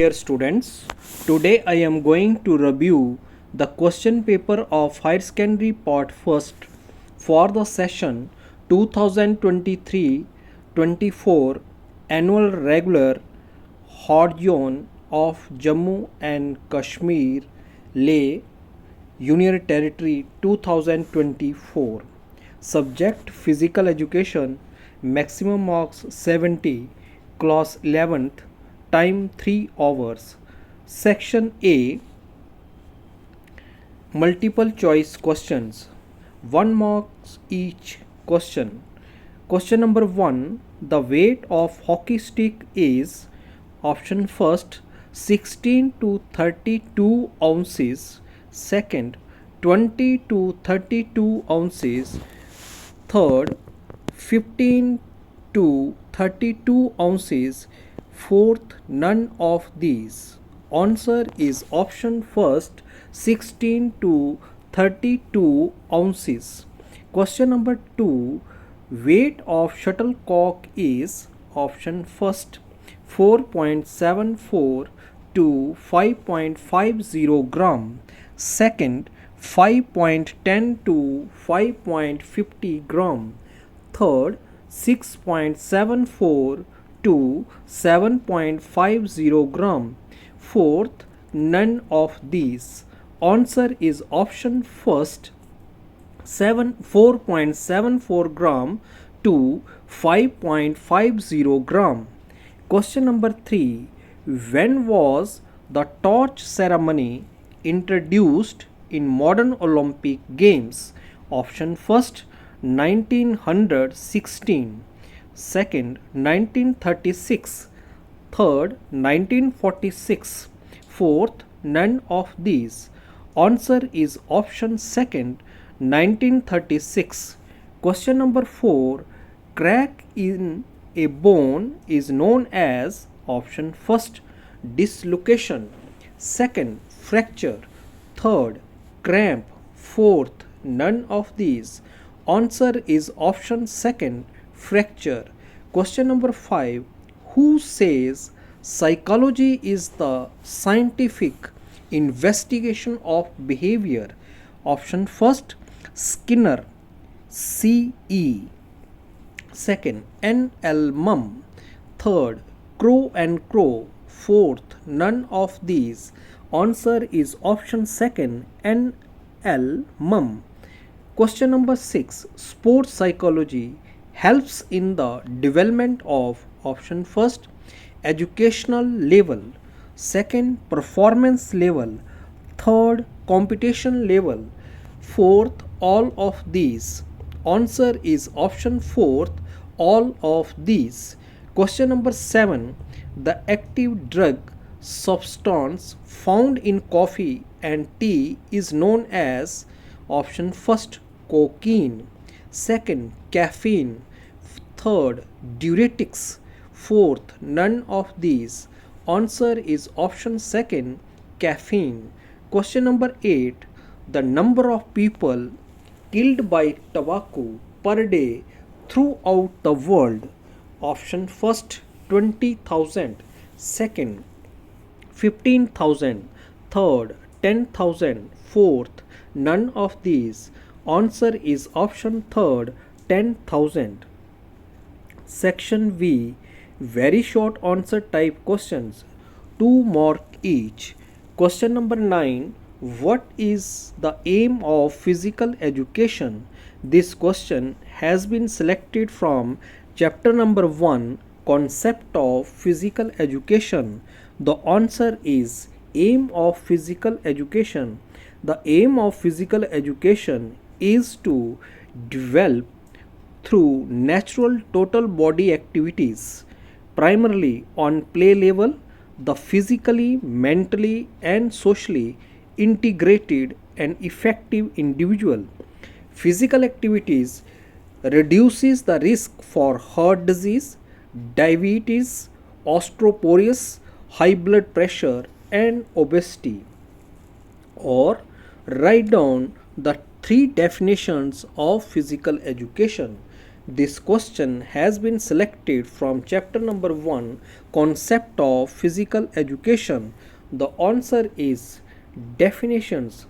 Dear students, today I am going to review the question paper of Higher Secondary Part First for the session 2023-24 Annual Regular Horde of Jammu and Kashmir Leh Union Territory 2024. Subject Physical Education, maximum marks 70, class 11th, time 3 hours. Section A, multiple choice questions, 1 marks each question. Question number 1, the weight of hockey stick is option first 16 to 32 ounces, second 20 to 32 ounces, third 15 to 32 ounces, fourth none of these. Answer is option first 16 to 32 ounces. Question number 2, weight of shuttlecock is option first 4.74 to 5.50 gram, second 5.10 to 5.50 gram, third 6.74 to 7.50 gram, fourth none of these. Answer is option first 4.74 gram to 5.50 gram. Question number 3, when was the torch ceremony introduced in modern Olympic Games? Option first 1916, second 1936, third 1946, fourth none of these. Answer is option second 1936. Question number 4, crack in a bone is known as option first dislocation, second fracture, third cramp, fourth none of these. Answer is option second fracture. Question number 5, who says psychology is the scientific investigation of behavior? Option first Skinner, CE, second N.L. Mum, third Crow and Crow, fourth none of these. Answer is option second N.L. Mum. Question number 6, sports psychology helps in the development of option first educational level, second performance level, third competition level, fourth all of these. Answer is option fourth all of these. Question number 7, the active drug substance found in coffee and tea is known as option first cocaine, second caffeine, third diuretics, fourth none of these. Answer is option second caffeine. Question number 8, the number of people killed by tobacco per day throughout the world. Option first 20,000, second 15,000, third 10,000, fourth none of these. Answer is option third 10,000. Section V, very short answer type questions, 2 mark each. Question number 9, what is the aim of physical education? This question has been selected from chapter number 1, concept of physical education. The answer is aim of physical education. The aim of physical education is to develop through natural total body activities, primarily on play level, the physically, mentally, and socially integrated and effective individual. Physical activities reduces the risk for heart disease, diabetes, osteoporosis, high blood pressure, and obesity. Or write down the 3 definitions of physical education. This question has been selected from chapter number 1, Concept of Physical Education. The answer is definitions.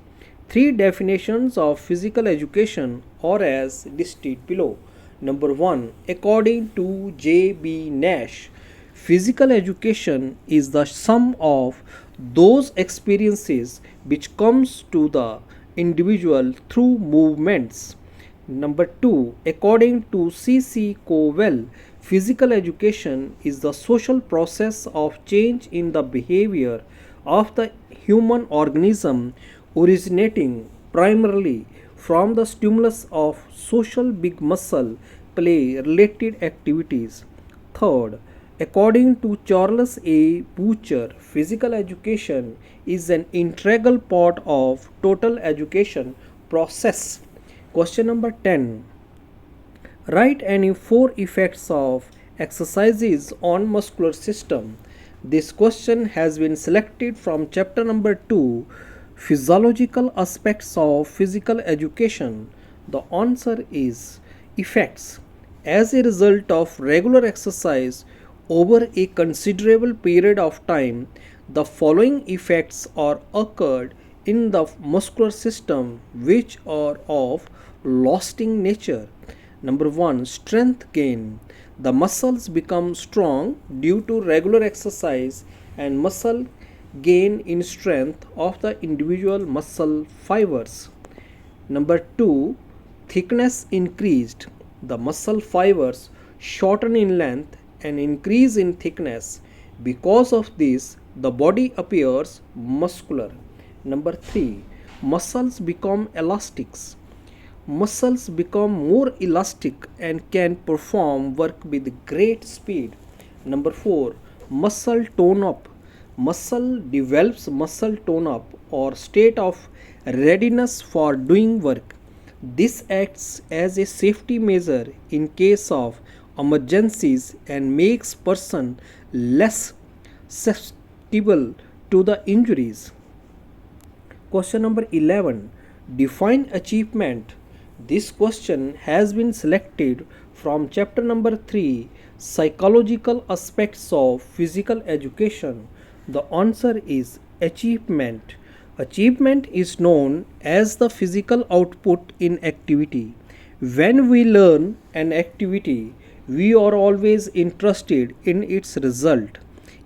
Three definitions of physical education are as listed below. Number 1, according to J.B. Nash, physical education is the sum of those experiences which comes to the individual through movements. Number 2, according to C.C. Cowell, physical education is the social process of change in the behavior of the human organism originating primarily from the stimulus of social big muscle play related activities. Third, according to Charles A. Butcher, physical education is an integral part of total education process. Question number 10. Write any 4 effects of exercises on muscular system. This question has been selected from chapter number 2, Physiological Aspects of Physical Education. The answer is effects. As a result of regular exercise over a considerable period of time, the following effects are occurred in the muscular system which are of lasting nature. Number 1, strength gain. The muscles become strong due to regular exercise and muscle gain in strength of the individual muscle fibers. Number 2, thickness increased. The muscle fibers shorten in length and increase in thickness. Because of this, the body appears muscular. Number 3, muscles become elastics. Muscles become more elastic and can perform work with great speed. Number 4, muscle tone up. Muscle develops muscle tone up or state of readiness for doing work. This acts as a safety measure in case of emergencies and makes person less susceptible to the injuries. Question number 11. Define achievement. This question has been selected from chapter number 3, Psychological Aspects of Physical Education. The answer is achievement. Achievement is known as the physical output in activity. When we learn an activity, we are always interested in its result.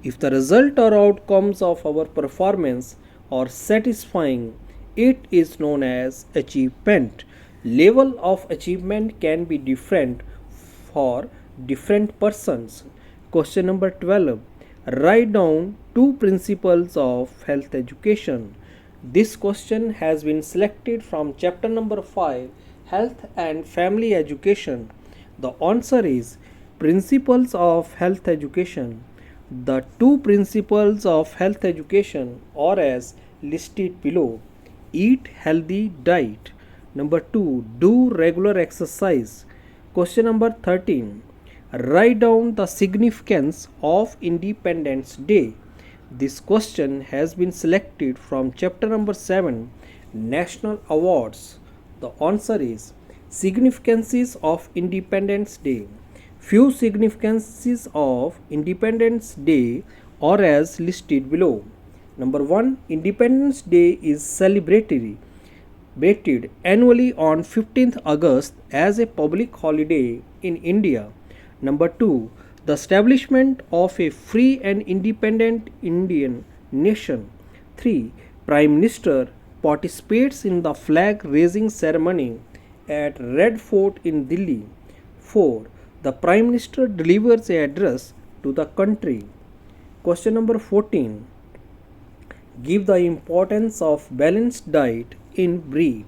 If the result or outcomes of our performance are satisfying, it is known as achievement. Level of achievement can be different for different persons. Question number 12. Write down 2 principles of health education. This question has been selected from chapter number 5, Health and Family Education. The answer is Principles of Health Education. The 2 principles of health education are as listed below. Eat healthy diet. Number 2, do regular exercise. Question number 13. Write down the significance of Independence Day. This question has been selected from chapter number 7, National Awards. The answer is Significances of Independence Day. Few significances of Independence Day are as listed below. Number 1, Independence Day is celebrated annually on 15th August as a public holiday in India. Number 2, the establishment of a free and independent Indian nation. 3, Prime Minister participates in the flag raising ceremony at Red Fort in Delhi. 4, the Prime Minister delivers an address to the country. Question number 14. Give the importance of balanced diet in brief.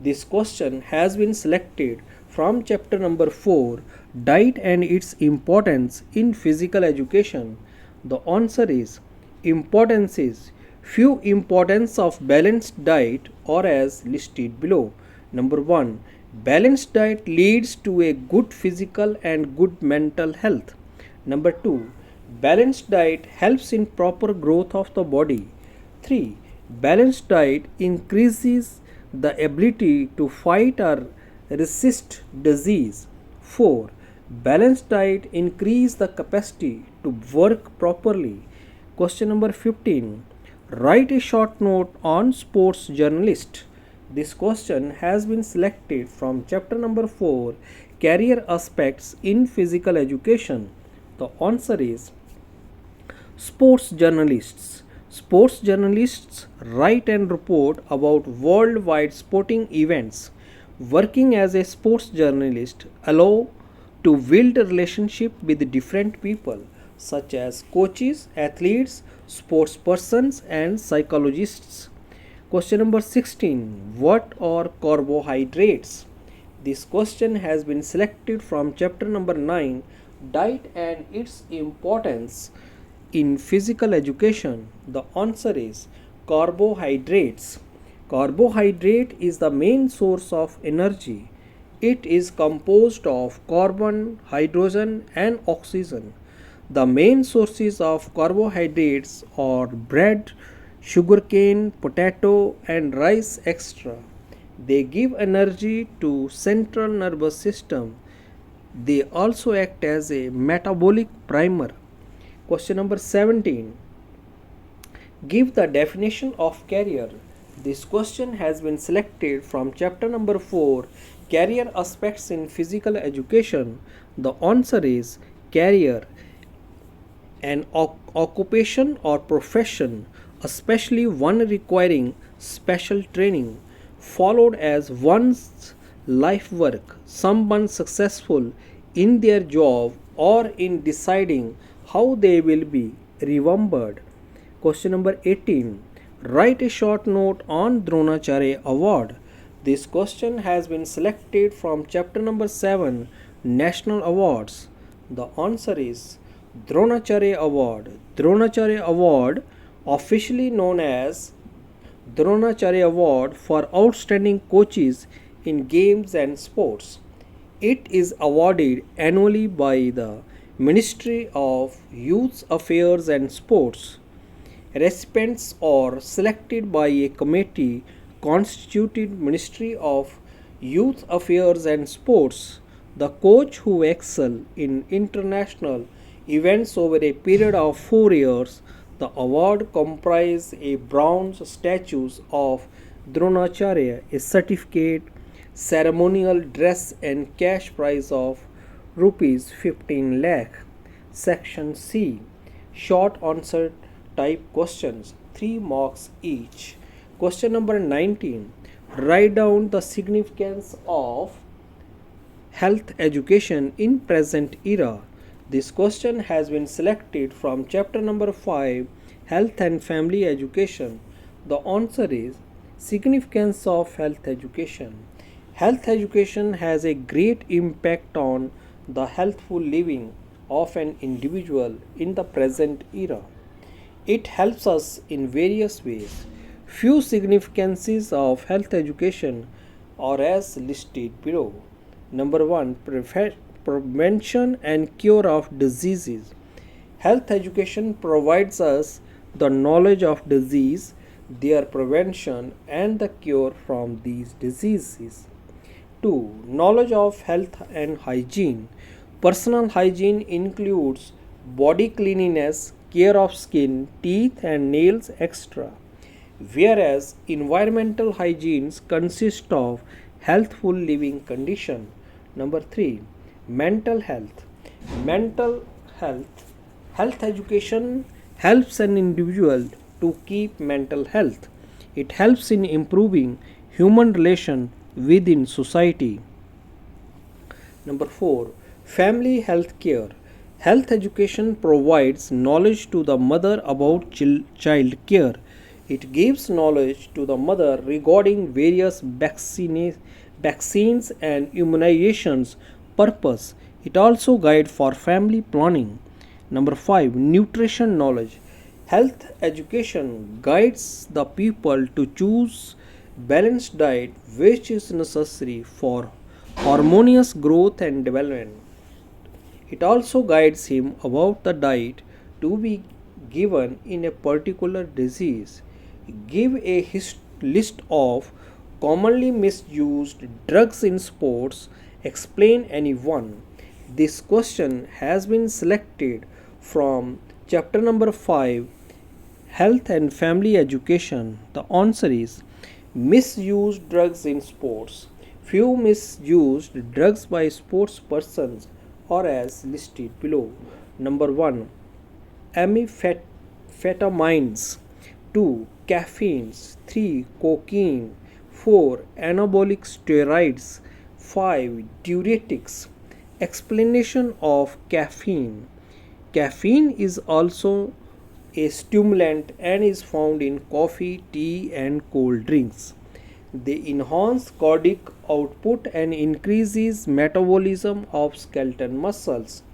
This question has been selected from chapter number 4, Diet and its importance in physical education. The answer is importance is few importance of balanced diet are as listed below. Number 1, balanced diet leads to a good physical and good mental health. Number 2, balanced diet helps in proper growth of the body. 3, balanced diet increases the ability to fight or resist disease. 4. Balanced diet increase the capacity to work properly. Question number 15. Write a short note on sports journalist. This question has been selected from chapter number 4, Career Aspects in Physical Education. The answer is sports journalists. Sports journalists write and report about worldwide sporting events. Working as a sports journalist allow to build a relationship with different people such as coaches, athletes, sports persons and psychologists. Question number 16. What are carbohydrates? This question has been selected from chapter number 9, Diet and its Importance in Physical Education. The answer is carbohydrates. Carbohydrate is the main source of energy. It is composed of carbon, hydrogen, and oxygen. The main sources of carbohydrates are bread, sugarcane, potato, and rice extra. They give energy to central nervous system. They also act as a metabolic primer. Question number 17. Give the definition of career. This question has been selected from chapter number 4, Career Aspects in Physical Education. The answer is career, an occupation or profession, especially one requiring special training, followed as one's life work, someone successful in their job or in deciding how they will be remembered. Question number 18. Write a short note on Dronacharya Award. This question has been selected from chapter number 7, National Awards. The answer is Dronacharya Award. Dronacharya Award, officially known as Dronacharya Award for Outstanding Coaches in Games and Sports. It is awarded annually by the Ministry of Youth Affairs and Sports. Recipients are selected by a committee constituted Ministry of Youth Affairs and Sports. The coach who excel in international events over a period of 4 years. The award comprises a bronze statue of Dronacharya, a certificate, ceremonial dress and cash prize of rupees 15 lakh. Section C. Short answer type questions, 3 marks each. Question number 19. Write down the significance of health education in present era. This question has been selected from chapter number 5, Health and Family Education. The answer is significance of health education. Health education has a great impact on the healthful living of an individual in the present era. It helps us in various ways. Few significances of health education are as listed below. Number 1. Prevention and cure of diseases. Health education provides us the knowledge of disease, their prevention, and the cure from these diseases. 2. Knowledge of health and hygiene. Personal hygiene includes body cleanliness, care of skin, teeth, and nails, etc. Whereas environmental hygiene consists of healthful living condition. Number 3. Mental health. Mental health education helps an individual to keep mental health. It helps in improving human relation within society. Number 4. Family health care. Health education provides knowledge to the mother about child care. It gives knowledge to the mother regarding various vaccines and immunizations purpose. It also guides for family planning. Number 5. Nutrition knowledge. Health education guides the people to choose balanced diet which is necessary for harmonious growth and development. It also guides him about the diet to be given in a particular disease. Give a list of commonly misused drugs in sports Explain any one. This question has been selected from chapter number 5, Health and Family Education. The answer is misused drugs in sports. Few misused drugs by sports persons are as listed below. Number 1, amphetamines, 2, caffeines, 3, cocaine, 4, anabolic steroids, 5, diuretics. Explanation of caffeine. Caffeine is also a stimulant and is found in coffee, tea, and cold drinks. They enhance cardiac output and increases metabolism of skeletal muscles.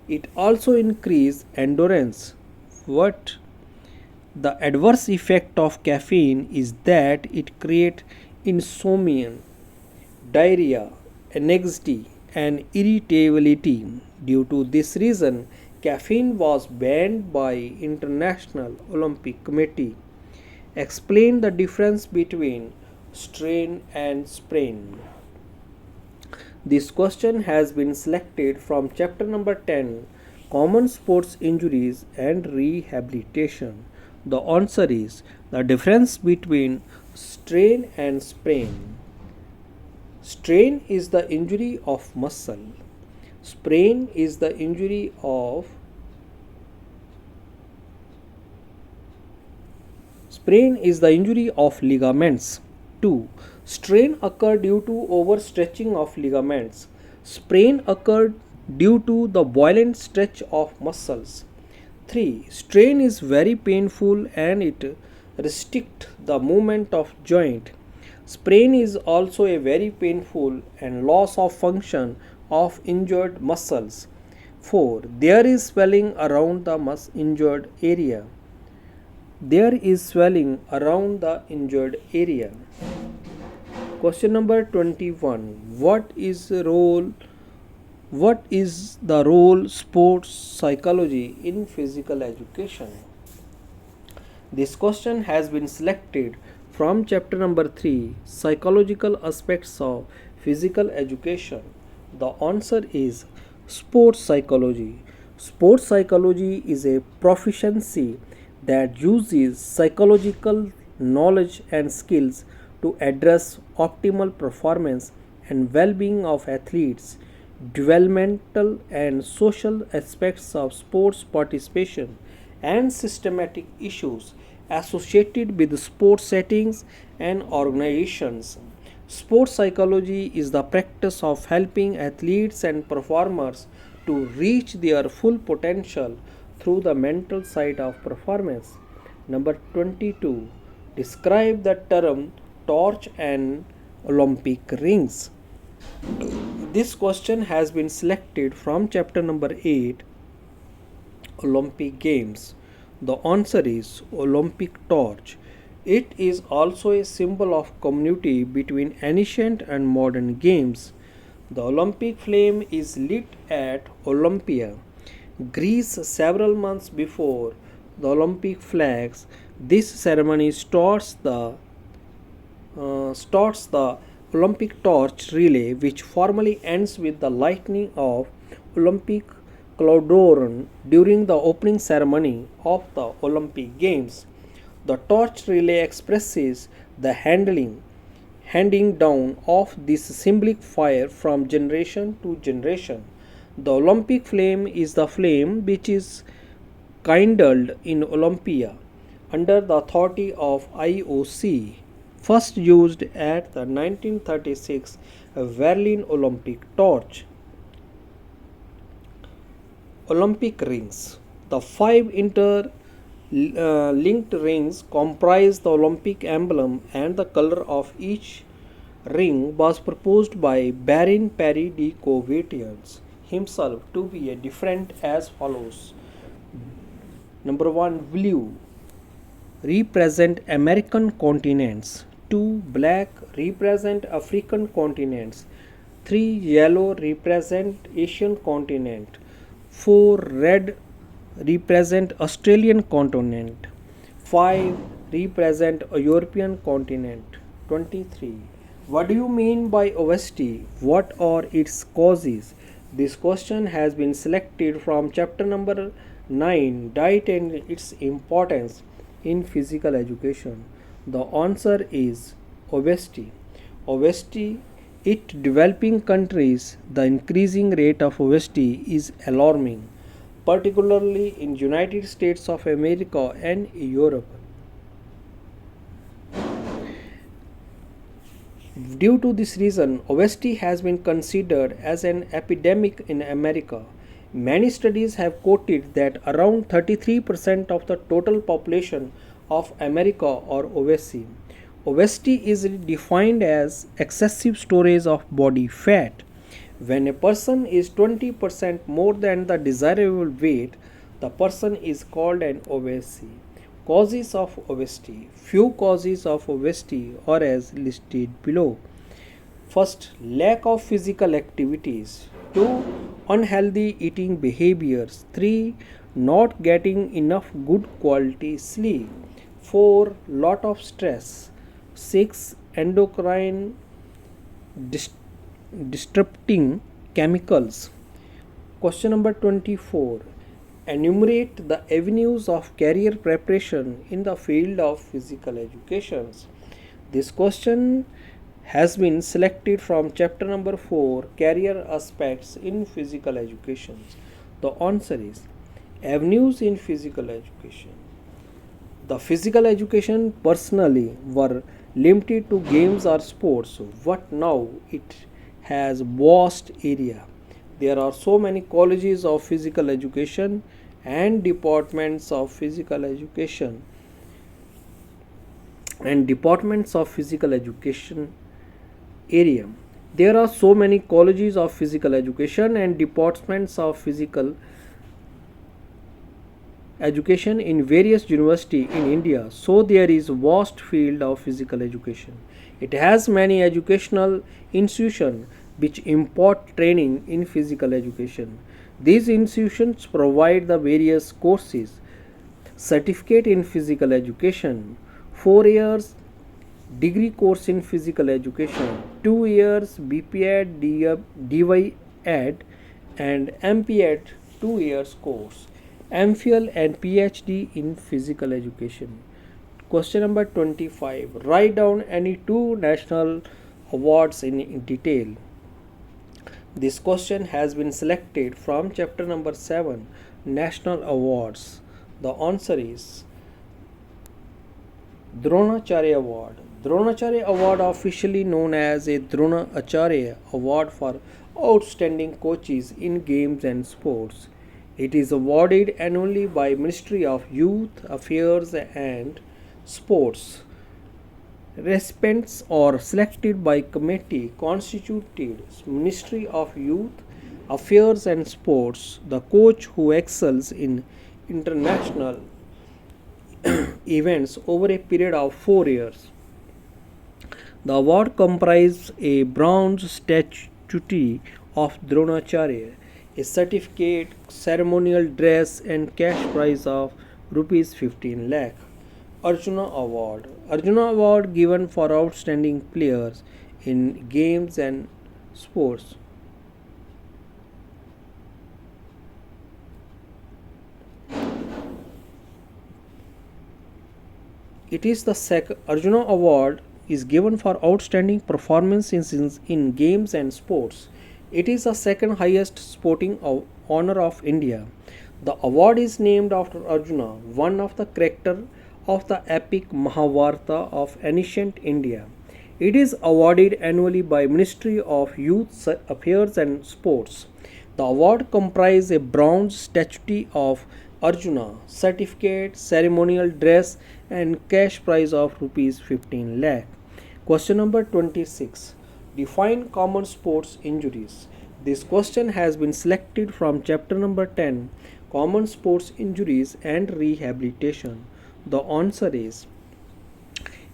It also increases endurance. What the adverse effect of caffeine is that it creates insomnia, diarrhea, anxiety, and irritability. Due to this reason, caffeine was banned by International Olympic Committee. Explain the difference between strain and sprain. This question has been selected from chapter number 10, Common Sports Injuries and Rehabilitation. The answer is the difference between strain and sprain. Strain is the injury of muscle. Sprain is the injury of ligaments. 2. Strain occurred due to overstretching of ligaments. Sprain occurred due to the violent stretch of muscles. 3. Strain is very painful and it restricts the movement of joint. Sprain is also a very painful and loss of function of injured muscles. 4. There is swelling around the injured area. There is swelling around the injured area. Question number 21. What is the role sports psychology in physical education? This question has been selected from chapter number 3, Psychological Aspects of Physical Education. The answer is sports psychology. Sports psychology is a proficiency that uses psychological knowledge and skills to address optimal performance and well-being of athletes, developmental and social aspects of sports participation, and systematic issues associated with sports settings and organizations. Sports psychology is the practice of helping athletes and performers to reach their full potential through the mental side of performance. Number 22. Describe the term torch and Olympic rings. This question has been selected from chapter number 8, Olympic Games. The answer is Olympic torch. It is also a symbol of community between ancient and modern games. The Olympic flame is lit at Olympia, Greece several months before the Olympic flags. This ceremony starts the Olympic torch relay, which formally ends with the lighting of Olympic cauldron during the opening ceremony of the Olympic Games. The torch relay expresses the handing down of this symbolic fire from generation to generation. The Olympic flame is the flame which is kindled in Olympia under the authority of IOC, first used at the 1936 Berlin Olympic torch. Olympic rings. The 5 interlinked rings comprise the Olympic emblem, and the color of each ring was proposed by Baron Perry de Coubertin himself to be different as follows. Number 1, blue represent American continents. 2, black represent African continents. 3, yellow represent Asian continent. 4, red represent Australian continent. 5, represent a European continent. 23, What do you mean by obesity? What are its causes? This question has been selected from chapter number 9, Diet and its importance in physical education. The answer is obesity. Obesity in developing countries, the increasing rate of obesity is alarming, particularly in United States of America and Europe. Due to this reason, obesity has been considered as an epidemic in America. Many studies have quoted that around 33% of the total population of America are obese. Obesity is defined as excessive storage of body fat. When a person is 20% more than the desirable weight, the person is called an obese. Causes of obesity. Few causes of obesity are as listed below. First, lack of physical activities. 2. Unhealthy eating behaviors. 3. Not getting enough good quality sleep. 4. Lot of stress. 6. Endocrine dis- disrupting chemicals. Question number 24. Enumerate the avenues of career preparation in the field of physical education. This question has been selected from chapter number 4, Career Aspects in Physical Education. The answer is avenues in physical education. The physical education personally were limited to games or sports, but now it has vast area. There are so many colleges of physical education and departments of physical education area. There are so many colleges of physical education and departments of physical education in various universities in India, so there is vast field of physical education. It has many educational institutions which impart training in physical education. These institutions provide the various courses. Certificate in physical education, 4 years degree course in physical education, 2 years BPEd, DYEd and MPEd 2 years course, MPhil and PhD in physical education. Question number 25. Write down any 2 national awards in detail. This question has been selected from chapter number 7, National Awards. The answer is Dronacharya Award. Dronacharya Award, officially known as a Dronacharya Award for outstanding coaches in games and sports. It is awarded annually by Ministry of Youth Affairs and Sports. Recipients are selected by committee constituted Ministry of Youth Affairs and Sports. The coach who excels in international events over a period of 4 years. The award comprises a bronze statue of Dronacharya, a certificate, ceremonial dress, and cash prize of rupees 15 lakh. Arjuna Award. Arjuna Award given for outstanding players in games and sports. It is the second Arjuna Award is given for outstanding performance in games and sports. It is the second highest sporting honor of India. The award is named after Arjuna, one of the characters of the epic Mahabharata of ancient India. It is awarded annually by Ministry of Youth Affairs and Sports. The award comprises a bronze statue of Arjuna, certificate, ceremonial dress, and cash prize of rupees 15 lakh. Question number 26. Define common sports injuries. This question has been selected from chapter number 10, Common Sports Injuries and Rehabilitation. The answer is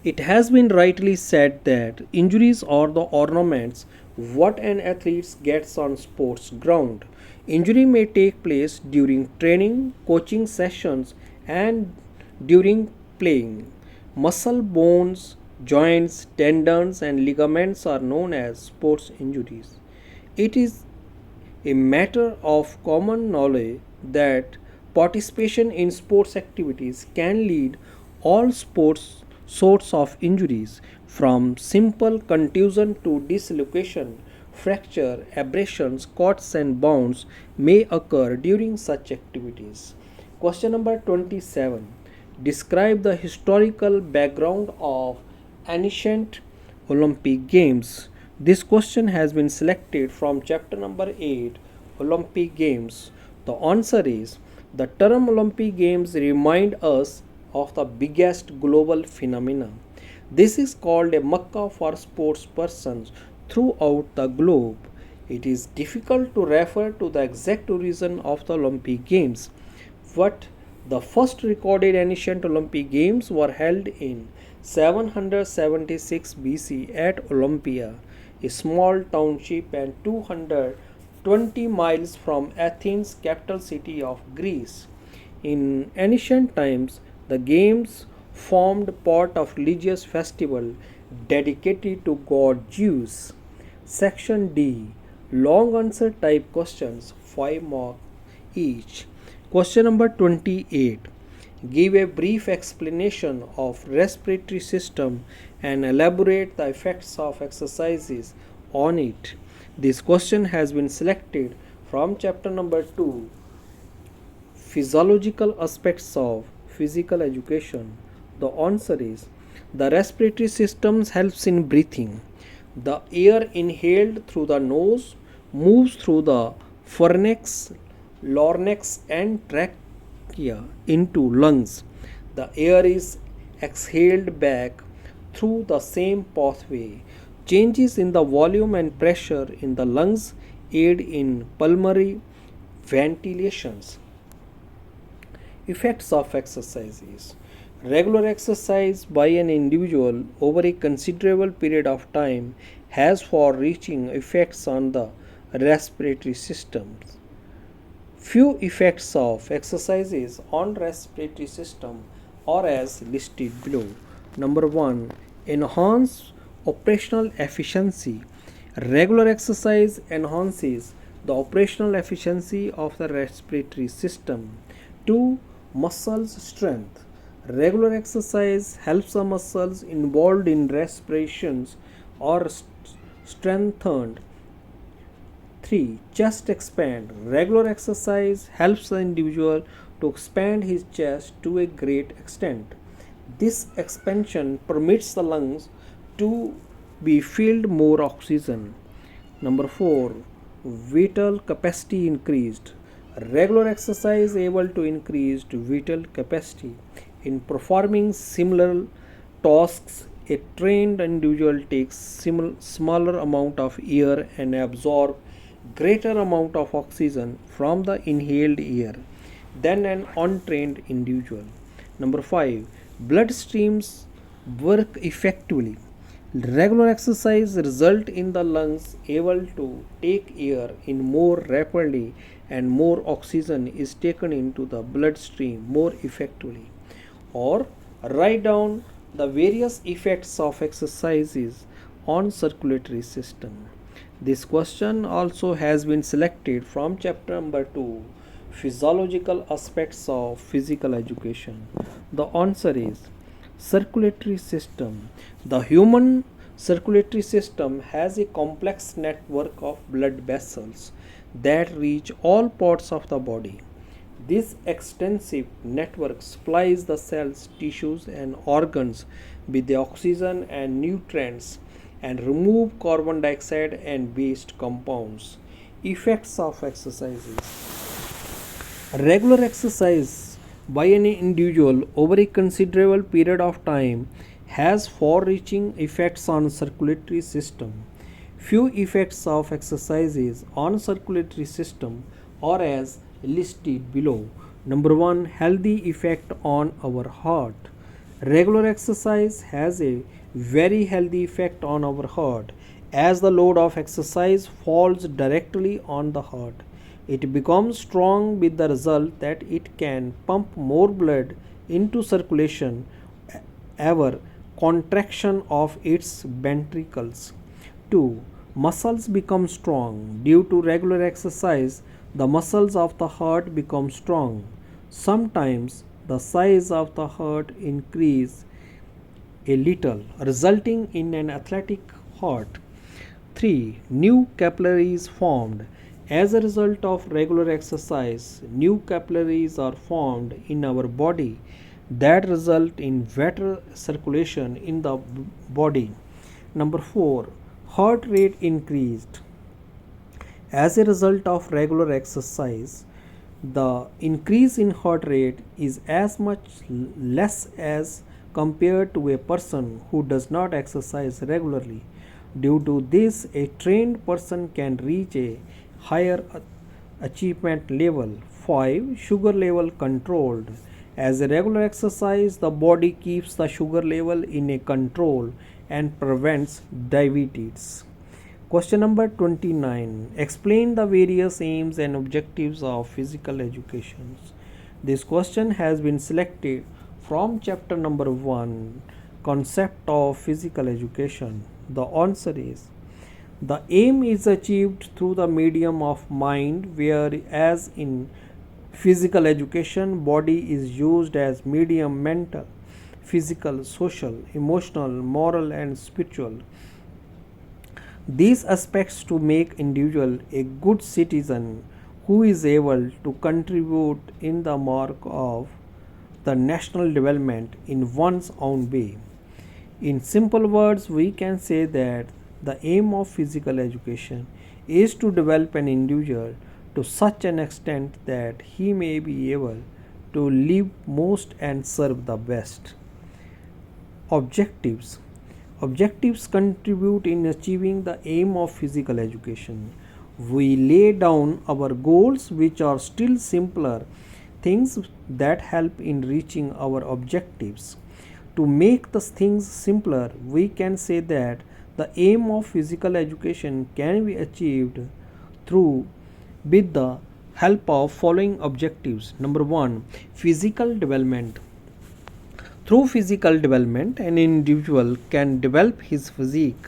it has been rightly said that injuries are the ornaments what an athlete gets on sports ground. Injury may take place during training, coaching sessions and during playing. Muscle, bones, Joints, tendons, and ligaments are known as sports injuries. It is a matter of common knowledge that participation in sports activities can lead all sports sorts of injuries from simple contusion to dislocation, fracture, abrasions, cuts and bounds may occur during such activities. Question number 27. Describe the historical background of ancient Olympic Games. This question has been selected from chapter number 8, Olympic Games. The answer is the term Olympic Games remind us of the biggest global phenomena. This is called a Mecca for sports persons throughout the globe. It is difficult to refer to the exact origin of the Olympic Games, but the first recorded ancient Olympic Games were held in 776 BC at Olympia, a small township and 220 miles from Athens, capital city of Greece. In ancient times, the games formed part of religious festival dedicated to god Zeus. Section D. Long answer type questions, 5 marks each. Question number 28. Give a brief explanation of respiratory system and elaborate the effects of exercises on it. This question has been selected from chapter number 2, Physiological aspects of physical education. The answer is the respiratory system helps in breathing. The air inhaled through the nose moves through the pharynx, larynx, and trachea into lungs. The air is exhaled back through the same pathway. Changes in the volume and pressure in the lungs aid in pulmonary ventilations. Effects of exercises. Regular exercise by an individual over a considerable period of time has far reaching effects on the respiratory system. Few effects of exercises on respiratory system are as listed below. Number 1. Enhance operational efficiency. Regular exercise enhances the operational efficiency of the respiratory system. 2. Muscles strength. Regular exercise helps the muscles involved in respirations or strengthened. 3. Chest expand. Regular exercise helps the individual to expand his chest to a great extent. This expansion permits the lungs to be filled more oxygen. Number 4. Vital capacity increased. Regular exercise able to increase vital capacity. In performing similar tasks, a trained individual takes smaller amount of air and absorb greater amount of oxygen from the inhaled air than an untrained individual. Number 5. Blood streams work effectively. Regular exercise result in the lungs able to take air in more rapidly and more oxygen is taken into the bloodstream more effectively. Or write down the various effects of exercises on circulatory system. This question also has been selected from chapter number 2, Physiological aspects of physical education. The answer is circulatory system. The human circulatory system has a complex network of blood vessels that reach all parts of the body. This extensive network supplies the cells, tissues, and organs with the oxygen and nutrients and remove carbon dioxide and waste compounds. Effects of exercises. Regular exercise by an individual over a considerable period of time has far-reaching effects on circulatory system. Few effects of exercises on circulatory system are as listed below. Number 1. Healthy effect on our heart. Regular exercise has a very healthy effect on our heart as the load of exercise falls directly on the heart. It becomes strong with the result that it can pump more blood into circulation ever contraction of its ventricles. 2. Muscles become strong. Due to regular exercise, the muscles of the heart become strong. Sometimes the size of the heart increase a little, resulting in an athletic heart. 3. New capillaries formed. As a result of regular exercise, new capillaries are formed in our body that result in better circulation in the body. Number 4. Heart rate increased. As a result of regular exercise, the increase in heart rate is as much less as compared to a person who does not exercise regularly. Due to this, a trained person can reach a higher achievement level. 5. Sugar level controlled. As a regular exercise, the body keeps the sugar level in a control and prevents diabetes. Question number 29. Explain the various aims and objectives of physical education. This question has been selected from chapter number 1, Concept of Physical Education. The answer is the aim is achieved through the medium of mind, whereas in physical education, body is used as medium mental, physical, social, emotional, moral and spiritual. These aspects to make individual a good citizen who is able to contribute in the mark of the national development in one's own way. In simple words, we can say that the aim of physical education is to develop an individual to such an extent that he may be able to live most and serve the best. Objectives. Objectives contribute in achieving the aim of physical education. We lay down our goals, which are still simpler things that help in reaching our objectives. To make the things simpler, we can say that the aim of physical education can be achieved through with the help of following objectives. Number 1, physical development. Through physical development, an individual can develop his physique.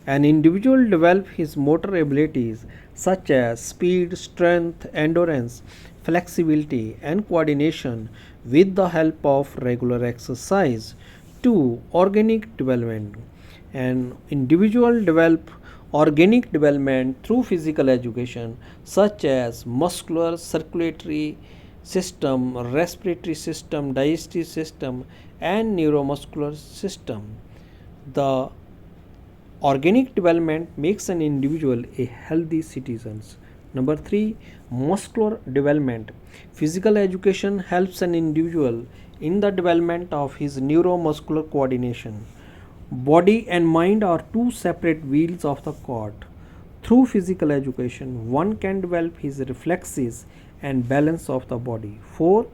An individual develop his motor abilities such as speed, strength, endurance, flexibility, and coordination with the help of regular exercise. 2. Organic development. An individual develop organic development through physical education such as muscular, circulatory system, respiratory system, digestive system, and neuromuscular system. The organic development makes an individual a healthy citizen. Number 3, muscular development. Physical education helps an individual in the development of his neuromuscular coordination. Body and mind are two separate wheels of the cart. Through physical education, one can develop his reflexes and balance of the body. 4.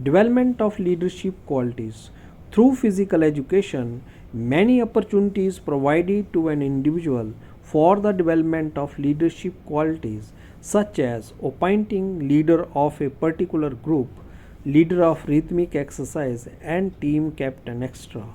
Development of leadership qualities. Through physical education, many opportunities provided to an individual for the development of leadership qualities such as appointing leader of a particular group, leader of rhythmic exercise and team captain etc.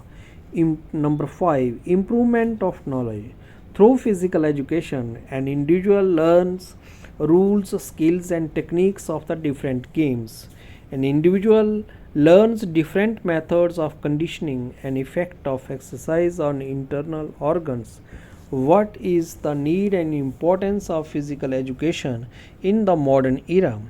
Number 5, improvement of knowledge. Through physical education, an individual learns rules, skills and techniques of the different games. An individual learns different methods of conditioning and effect of exercise on internal organs. What is the need and importance of physical education in the modern era?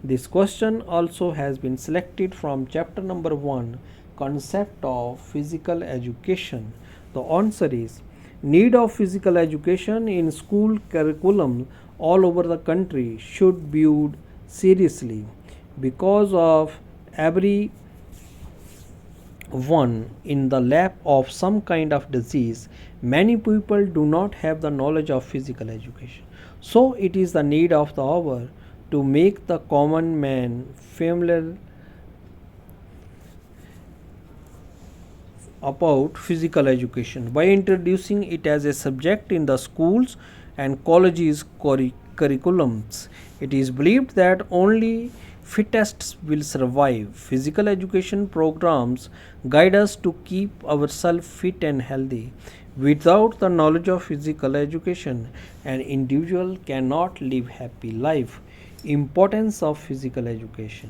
This question also has been selected from chapter number 1, Concept of Physical Education. The answer is need of physical education in school curriculum all over the country should be viewed seriously because of every one in the lap of some kind of disease. Many people do not have the knowledge of physical education, so it is the need of the hour to make the common man familiar about physical education by introducing it as a subject in the schools and colleges curriculums. It is believed that only fittest will survive. Physical education programs guide us to keep ourselves fit and healthy. Without the knowledge of physical education, an individual cannot live happy life. Importance of physical education.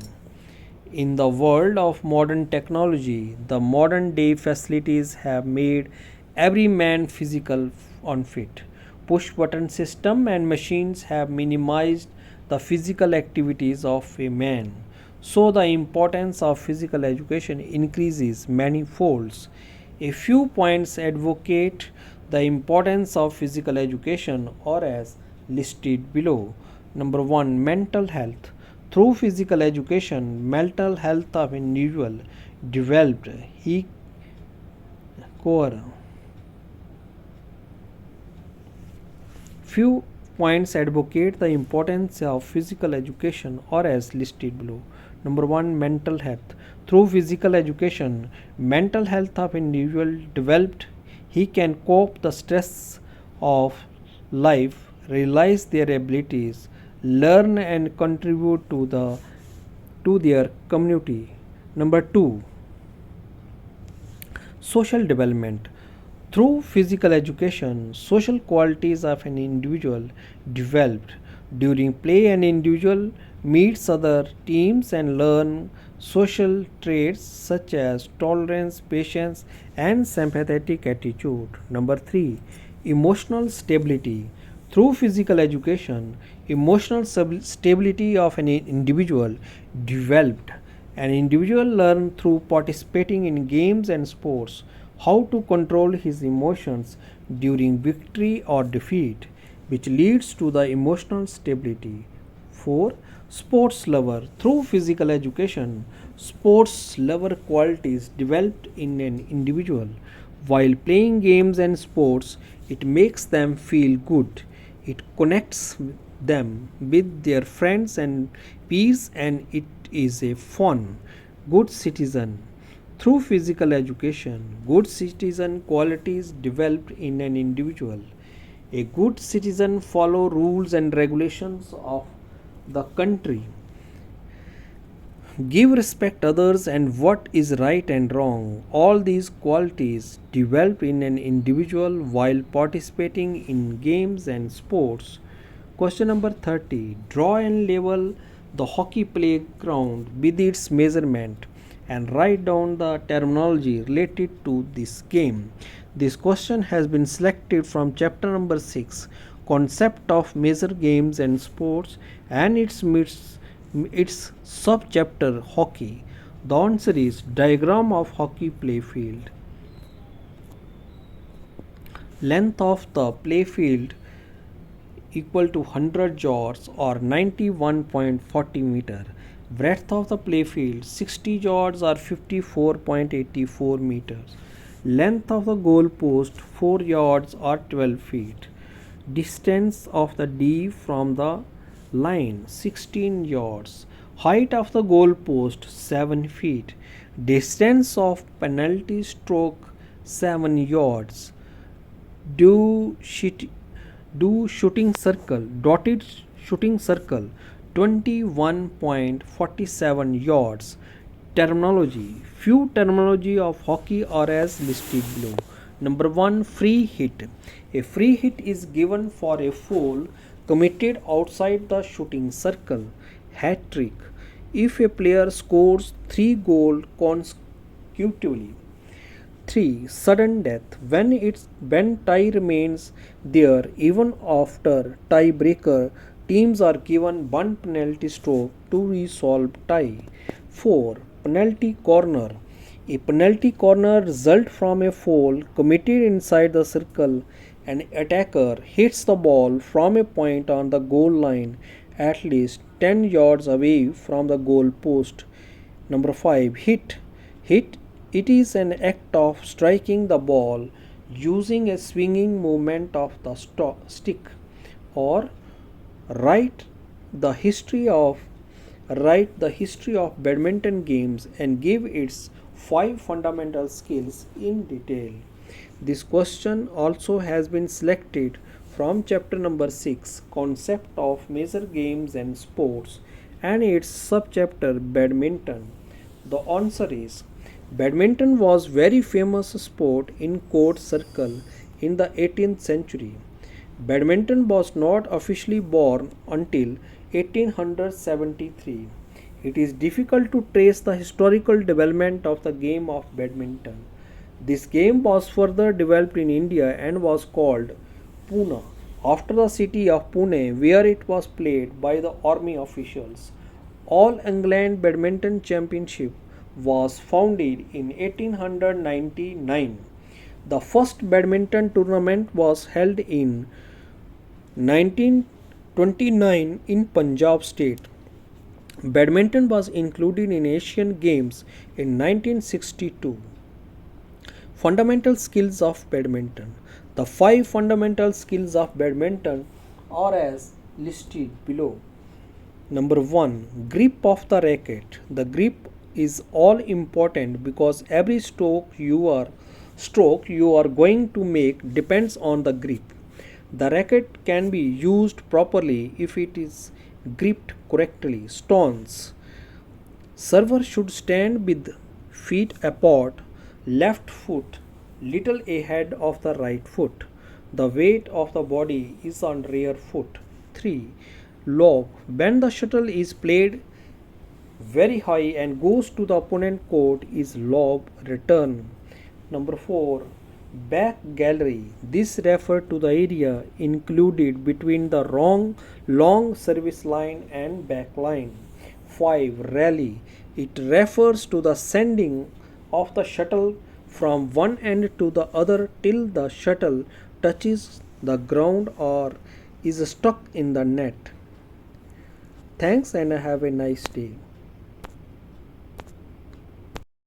In the world of modern technology, the modern day facilities have made every man physical unfit. Push button system and machines have minimized the physical activities of a man. So the importance of physical education increases many folds. A few points advocate the importance of physical education or as listed below. Number 1, mental health. Through physical education, mental health of individual developed. He core. Few points advocate the importance of physical education or as listed below. Number 1, mental health. Through physical education, mental health of individual developed. He can cope the stress of life, realize their abilities, learn and contribute to their community. Number 2, social development. Through physical education, social qualities of an individual developed. During play, an individual meets other teams and learn social traits such as tolerance, patience, and sympathetic attitude. Number 3, emotional stability. Through physical education, emotional stability of an individual developed. An individual learns through participating in games and sports how to control his emotions during victory or defeat, which leads to the emotional stability. 4. Sports lover. Through physical education, sports lover qualities developed in an individual. While playing games and sports, it makes them feel good. It connects them with their friends and peers, and it is a fun. Good citizen. Through physical education, good citizen qualities developed in an individual. A good citizen follow rules and regulations of the country, give respect others and what is right and wrong. All these qualities develop in an individual while participating in games and sports. Question number 30. Draw and label the hockey playground with its measurement and write down the terminology related to this game. This question has been selected from chapter number 6, Concept of Major Games and Sports, and its subchapter Hockey. The answer is diagram of hockey play field. Length of the play field equal to 100 yards or 91.40 meter. Breadth of the play field 60 yards or 54.84 meters. Length of the goal post 4 yards or 12 feet. Distance of the D from the line 16 yards. Height of the goal post 7 feet. Distance of penalty stroke 7 yards. Do shooting circle, dotted shooting circle 21.47 yards. Terminology. Few terminology of hockey are as listed below. Number 1, free hit. A free hit is given for a foul committed outside the shooting circle. Hat trick. If a player scores 3 goals consecutively. 3. Sudden death. When tie remains there even after tiebreaker, teams are given one penalty stroke to resolve tie. 4. Penalty corner. A penalty corner results from a foul committed inside the circle. An attacker hits the ball from a point on the goal line at least 10 yards away from the goal post. Number 5. Hit. It is an act of striking the ball using a swinging movement of the stick. Or write the history of badminton games and give its 5 fundamental skills in detail. This question also has been selected from chapter number 6, Concept of Major Games and Sports, and its subchapter badminton? The answer is badminton was very famous sport in court circle in the 18th century. Badminton was not officially born until 1873. It is difficult to trace the historical development of the game of badminton. This game was further developed in India and was called Pune after the city of Pune where it was played by the army officials. All England Badminton Championship was founded in 1899. The first badminton tournament was held in 1929 in Punjab state. Badminton was included in Asian Games in 1962. Fundamental skills of badminton. The five fundamental skills of badminton are as listed below. Number 1, grip of the racket. The grip is all important because every stroke you are going to make depends on the grip. The racket can be used properly if it is gripped correctly. Stance. Server should stand with feet apart, left foot little ahead of the right foot. The weight of the body is on rear foot. 3. Lob. When the shuttle is played very high and goes to the opponent court is lob return. Number 4. Back gallery. This refers to the area included between the long service line and back line. 5. Rally. It refers to the sending of the shuttle from one end to the other till the shuttle touches the ground or is stuck in the net. Thanks and have a nice day.